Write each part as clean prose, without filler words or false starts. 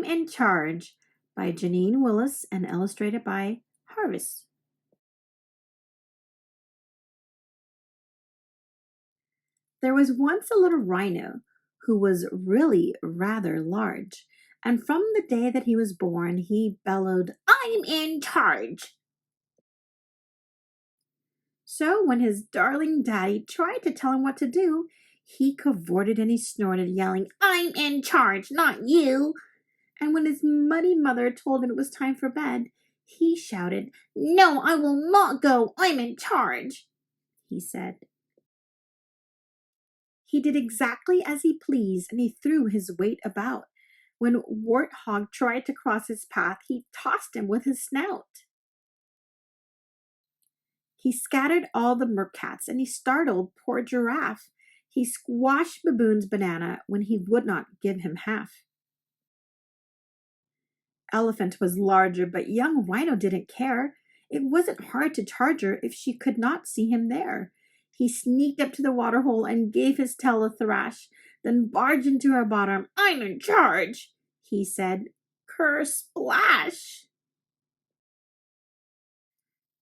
in Charge by Jeanne, Willis, and illustrated by Jarvis. There was once a little rhino who was really rather large, and from the day that he was born, he bellowed, "I'm in charge!" So when his darling daddy tried to tell him what to do, he cavorted and he snorted, yelling, "I'm in charge, not you!" And when his muddy mother told him it was time for bed, he shouted, "No, I will not go. I'm in charge," he said. He did exactly as he pleased, and he threw his weight about. When Warthog tried to cross his path, he tossed him with his snout. He scattered all the mercats, and he startled poor Giraffe. He squashed Baboon's banana when he would not give him half. Elephant was larger, but young Rhino didn't care. It wasn't hard to charge her if she could not see him there. He sneaked up to the waterhole and gave his tail a thrash, then barged into her bottom. "I'm in charge," he said. Ker-splash!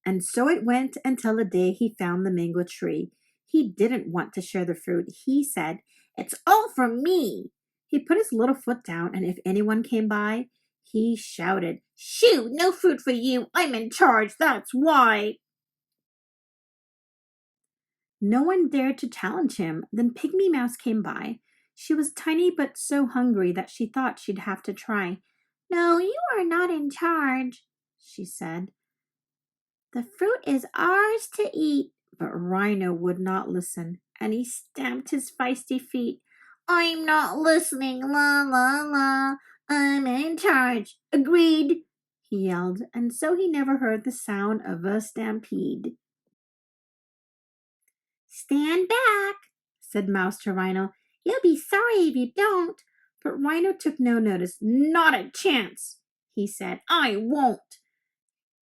And so it went until the day he found the mango tree. He didn't want to share the fruit. He said, "It's all for me." He put his little foot down, and if anyone came by, he shouted, "Shoo, no fruit for you. I'm in charge, that's why." No one dared to challenge him. Then Pygmy Mouse came by. She was tiny but so hungry that she thought she'd have to try. "No, you are not in charge," she said. "The fruit is ours to eat." But Rhino would not listen, and he stamped his feisty feet. "I'm not listening, la la la. I'm in charge." "Agreed," he yelled, and so he never heard the sound of a stampede. "Stand back," said Mouse to Rhino. "You'll be sorry if you don't." But Rhino took no notice. "Not a chance," he said. "I won't.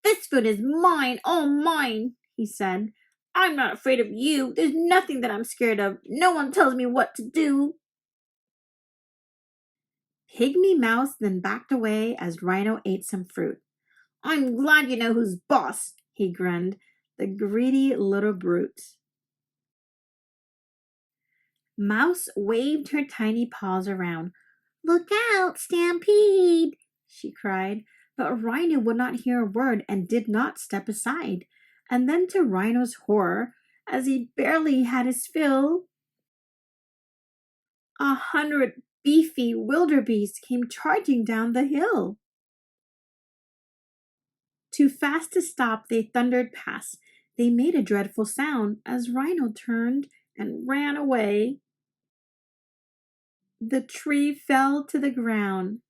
This food is mine, all mine," he said. "I'm not afraid of you. There's nothing that I'm scared of. No one tells me what to do." Pygmy Mouse then backed away as Rhino ate some fruit. "I'm glad you know who's boss," he grinned. The greedy little brute. Mouse waved her tiny paws around. "Look out, Stampede!" she cried. But Rhino would not hear a word and did not step aside. And then to Rhino's horror, as he barely had his fill, 100 beefy wildebeest came charging down the hill. Too fast to stop, they thundered past. They made a dreadful sound as Rhino turned and ran away. The tree fell to the ground.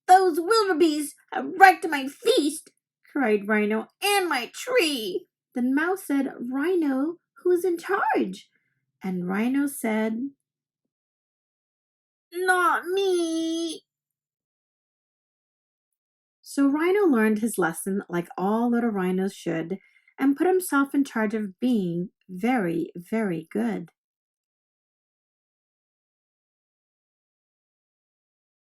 "Those wildebeest have wrecked my feast," cried Rhino, "and my tree." Then Mouse said, "Rhino, who's in charge?" And Rhino said, "Not me." So Rhino learned his lesson like all little rhinos should, and put himself in charge of being very, very good.